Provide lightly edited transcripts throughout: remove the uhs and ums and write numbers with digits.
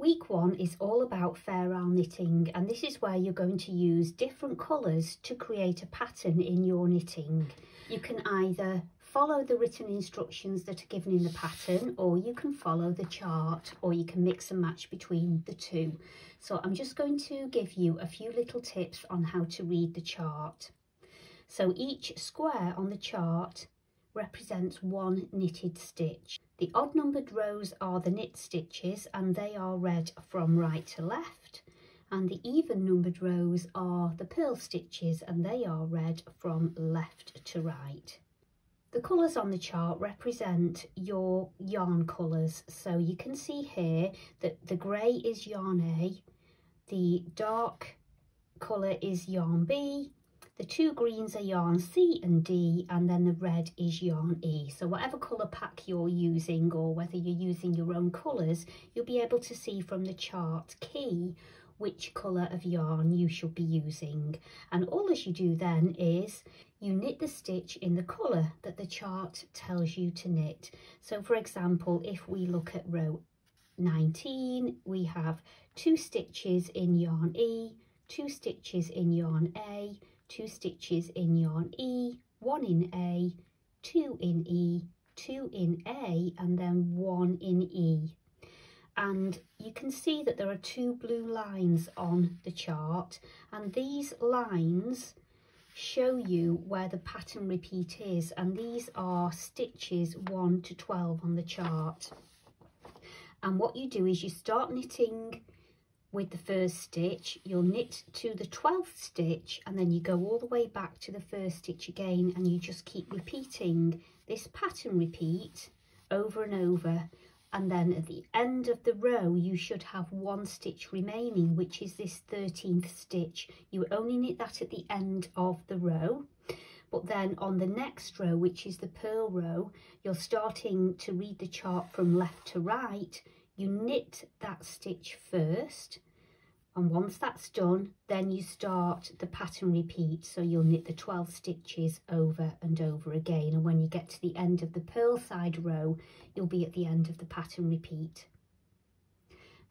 Week 1 is all about fair owl knitting, and this is where you're going to use different colours to create a pattern in your knitting. You can either follow the written instructions that are given in the pattern, or you can follow the chart, or you can mix and match between the two. So I'm just going to give you a few little tips on how to read the chart. So each square on the chart represents one knitted stitch. The odd numbered rows are the knit stitches, and they are read from right to left, and the even numbered rows are the purl stitches, and they are read from left to right. The colours on the chart represent your yarn colours, so you can see here that the grey is yarn A, the dark colour is yarn B, the two greens are yarn C and D, and then the red is yarn E. So whatever colour pack you're using, or whether you're using your own colours, you'll be able to see from the chart key which colour of yarn you should be using. And all as you do then is you knit the stitch in the colour that the chart tells you to knit. So for example, if we look at row 19, we have 2 stitches in yarn E, 2 stitches in yarn A, 2 stitches in yarn E, 1 in A, 2 in E, 2 in A, and then 1 in E. And you can see that there are 2 blue lines on the chart, and these lines show you where the pattern repeat is, and these are stitches 1 to 12 on the chart. And what you do is you start knitting with the first stitch, you'll knit to the 12th stitch, and then you go all the way back to the first stitch again, and you just keep repeating this pattern repeat over and over. And then at the end of the row you should have 1 stitch remaining, which is this 13th stitch. You only knit that at the end of the row, but then on the next row, which is the purl row, you're starting to read the chart from left to right. You knit that stitch first, and once that's done, then you start the pattern repeat. So you'll knit the 12 stitches over and over again, and when you get to the end of the purl side row, you'll be at the end of the pattern repeat.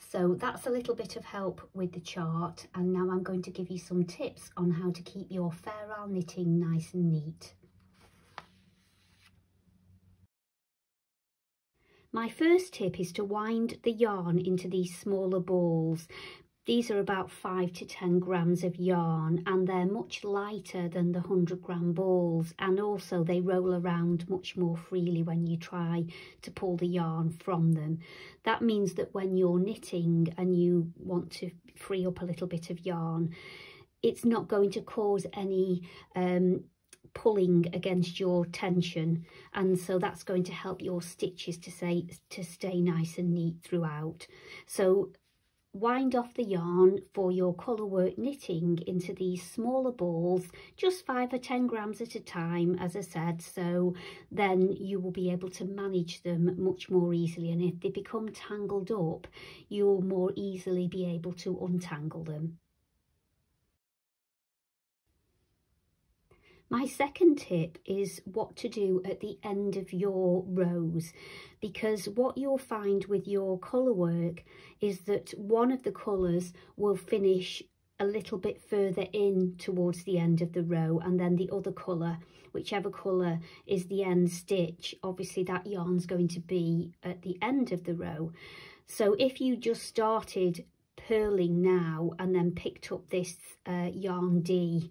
So that's a little bit of help with the chart, and now I'm going to give you some tips on how to keep your fair owl knitting nice and neat. My first tip is to wind the yarn into these smaller balls. These are about 5 to 10 grams of yarn, and they're much lighter than the 100-gram balls, and also they roll around much more freely when you try to pull the yarn from them. That means that when you're knitting and you want to free up a little bit of yarn, it's not going to cause any pulling against your tension, and so that's going to help your stitches to stay nice and neat throughout. So wind off the yarn for your colour work knitting into these smaller balls, just 5 or 10 grams at a time, as I said, so then you will be able to manage them much more easily, and if they become tangled up, you'll more easily be able to untangle them. My second tip is what to do at the end of your rows, because what you'll find with your colour work is that one of the colours will finish a little bit further in towards the end of the row, and then the other colour, whichever colour is the end stitch, obviously that yarn's going to be at the end of the row. So if you just started purling now and then picked up this yarn D,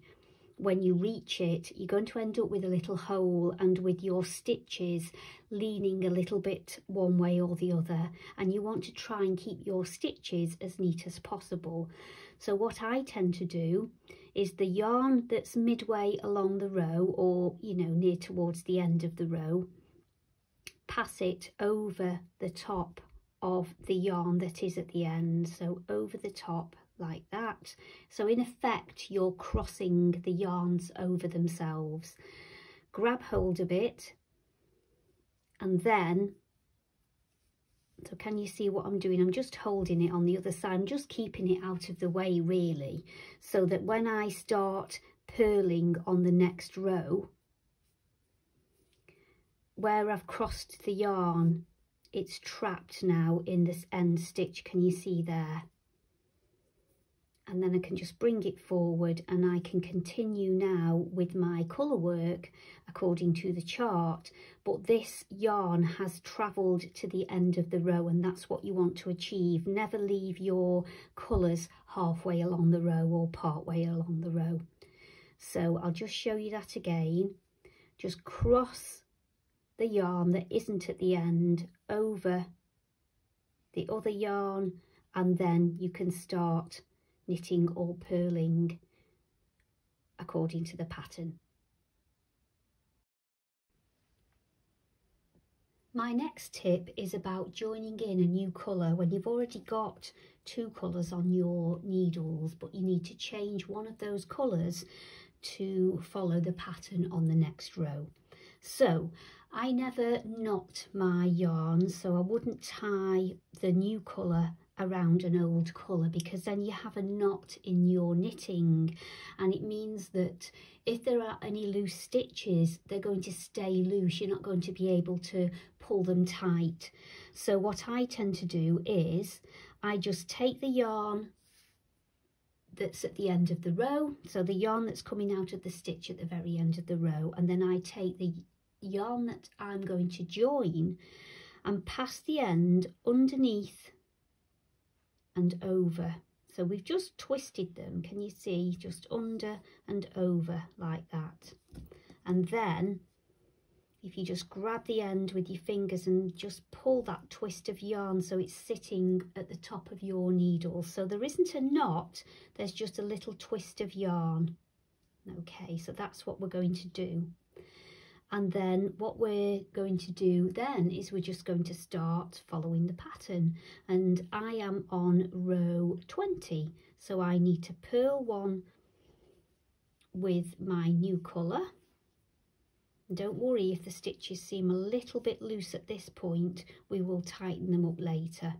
when you reach it, you're going to end up with a little hole and with your stitches leaning a little bit one way or the other, and you want to try and keep your stitches as neat as possible. So what I tend to do is the yarn that's midway along the row, or near towards the end of the row, pass it over the top of the yarn that is at the end, so over the top like that. So in effect you're crossing the yarns over themselves. Grab hold of it, and then, so can you see what I'm doing? I'm just holding it on the other side. I'm just keeping it out of the way really, so that when I start purling on the next row, where I've crossed the yarn it's trapped now in this end stitch. Can you see there? And then I can just bring it forward and I can continue now with my colour work according to the chart. But this yarn has travelled to the end of the row, and that's what you want to achieve. Never leave your colours halfway along the row or part way along the row. So I'll just show you that again. Just cross the yarn that isn't at the end over the other yarn, and then you can start knitting or purling according to the pattern. My next tip is about joining in a new colour when you've already got 2 colours on your needles, but you need to change one of those colours to follow the pattern on the next row. So I never knot my yarn, so I wouldn't tie the new colour around an old colour, because then you have a knot in your knitting, and it means that if there are any loose stitches, they're going to stay loose. You're not going to be able to pull them tight. So what I tend to do is I just take the yarn that's at the end of the row, so the yarn that's coming out of the stitch at the very end of the row, and then I take the yarn that I'm going to join and pass the end underneath and over. So we've just twisted them, can you see, just under and over like that. And then if you just grab the end with your fingers and just pull that twist of yarn so it's sitting at the top of your needle. So there isn't a knot, there's just a little twist of yarn. Okay, so that's what we're going to do. And then what we're going to do then is we're just going to start following the pattern. And I am on row 20, so I need to purl 1 with my new colour. Don't worry if the stitches seem a little bit loose at this point, we will tighten them up later.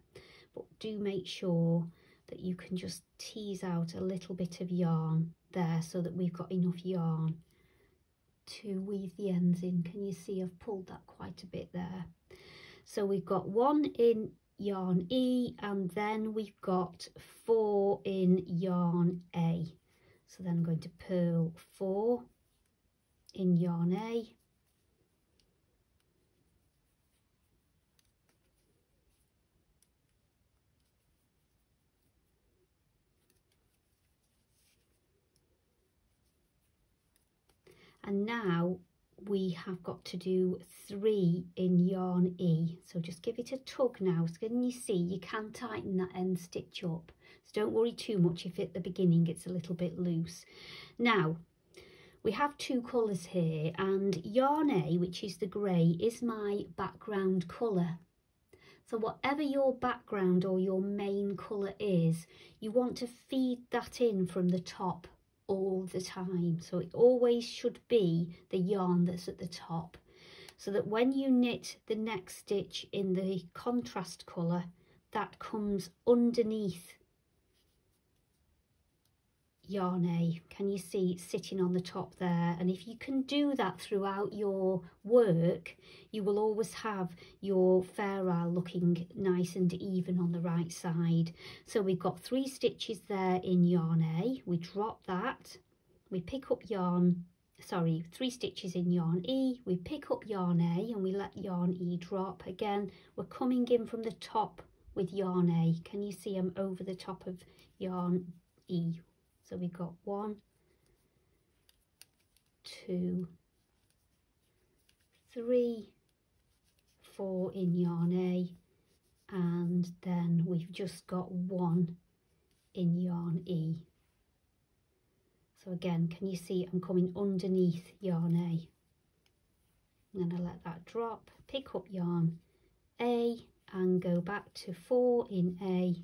But do make sure that you can just tease out a little bit of yarn there so that we've got enough yarn to weave the ends in. Can you see I've pulled that quite a bit there? So we've got 1 in yarn E, and then we've got 4 in yarn A. So then I'm going to purl 4 in yarn A, and now we have got to do 3 in yarn E. So just give it a tug now. So can you see you can tighten that end stitch up, so don't worry too much if at the beginning it's a little bit loose. Now we have 2 colours here, and yarn A, which is the grey, is my background colour. So whatever your background or your main colour is, you want to feed that in from the top all the time. So it always should be the yarn that's at the top, so that when you knit the next stitch in the contrast colour, that comes underneath yarn A. Can you see it's sitting on the top there? And if you can do that throughout your work, you will always have your ferrule looking nice and even on the right side. So we've got 3 stitches there in yarn A, we drop that, we pick up 3 stitches in yarn E, we pick up yarn A and we let yarn E drop. Again, we're coming in from the top with yarn A. Can you see I'm over the top of yarn E? So we've got 1, 2, 3, 4 in yarn A, and then we've just got 1 in yarn E. So again, can you see I'm coming underneath yarn A? I'm going to let that drop, pick up yarn A and go back to 4 in A.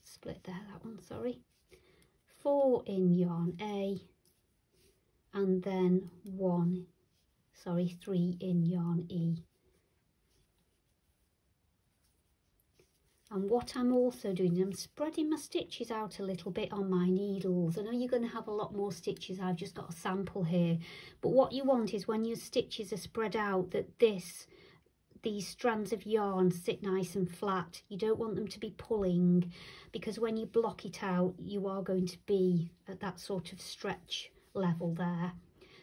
Split there, that one, sorry. 4 in yarn A, and then 3 in yarn E. And what I'm also doing, I'm spreading my stitches out a little bit on my needles. I know you're going to have a lot more stitches, I've just got a sample here. But what you want is when your stitches are spread out, that these strands of yarn sit nice and flat. You don't want them to be pulling, because when you block it out, you are going to be at that sort of stretch level there.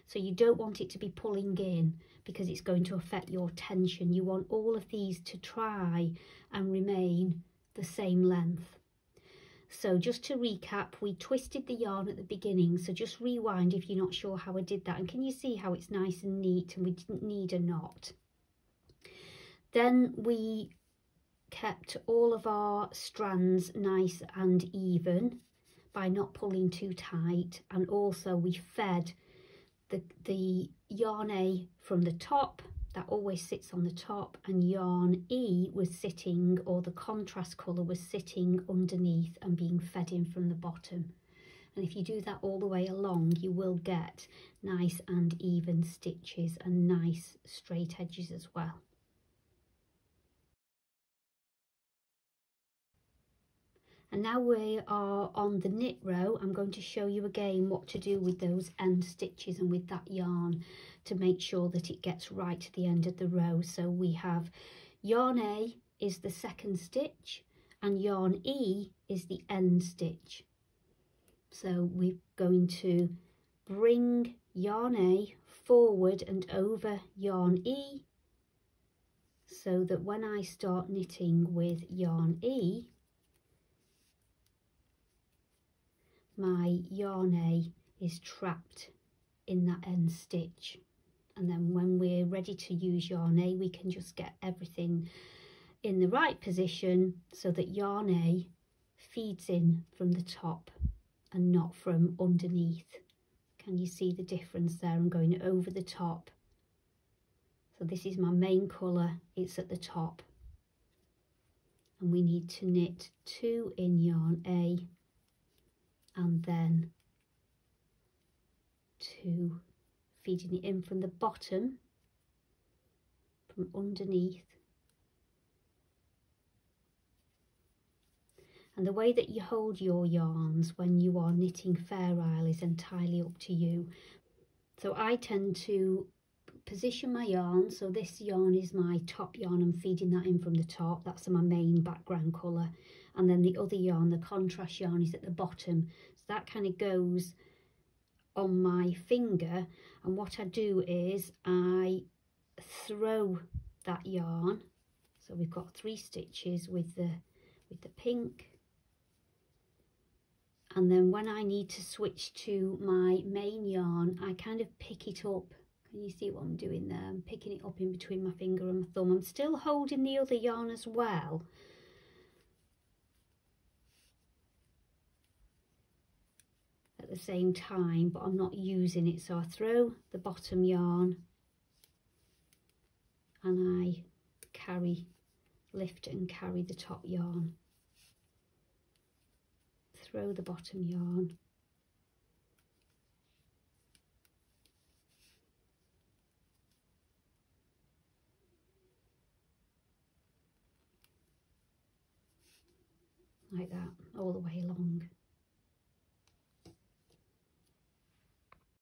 So you don't want it to be pulling in, because it's going to affect your tension. You want all of these to try and remain the same length. So just to recap, we twisted the yarn at the beginning, so just rewind if you're not sure how I did that. And can you see how it's nice and neat, and we didn't need a knot? Then we kept all of our strands nice and even by not pulling too tight, and also we fed the yarn A from the top, that always sits on the top, and yarn E was sitting, or the contrast colour was sitting underneath and being fed in from the bottom. And if you do that all the way along, you will get nice and even stitches and nice straight edges as well. And now we are on the knit row. I'm going to show you again what to do with those end stitches and with that yarn to make sure that it gets right to the end of the row. So we have yarn A is the second stitch and yarn E is the end stitch. So we're going to bring yarn A forward and over yarn E, so that when I start knitting with yarn E, my yarn A is trapped in that end stitch. And then when we're ready to use yarn A, we can just get everything in the right position so that yarn A feeds in from the top and not from underneath. Can you see the difference there? I'm going over the top. So this is my main colour, it's at the top. And we need to knit 2 in yarn A, and then 2 feeding it in from the bottom, from underneath. And the way that you hold your yarns when you are knitting Fair Isle is entirely up to you. So I tend to position my yarn, so this yarn is my top yarn, I'm feeding that in from the top, that's my main background colour, and then the other yarn, the contrast yarn, is at the bottom, so that kind of goes on my finger. And what I do is I throw that yarn, so we've got 3 stitches with the pink, and then when I need to switch to my main yarn, I kind of pick it up. Can you see what I'm doing there? I'm picking it up in between my finger and my thumb. I'm still holding the other yarn as well, at the same time, but I'm not using it. So I throw the bottom yarn and I lift and carry the top yarn. Throw the bottom yarn. Like that, all the way along.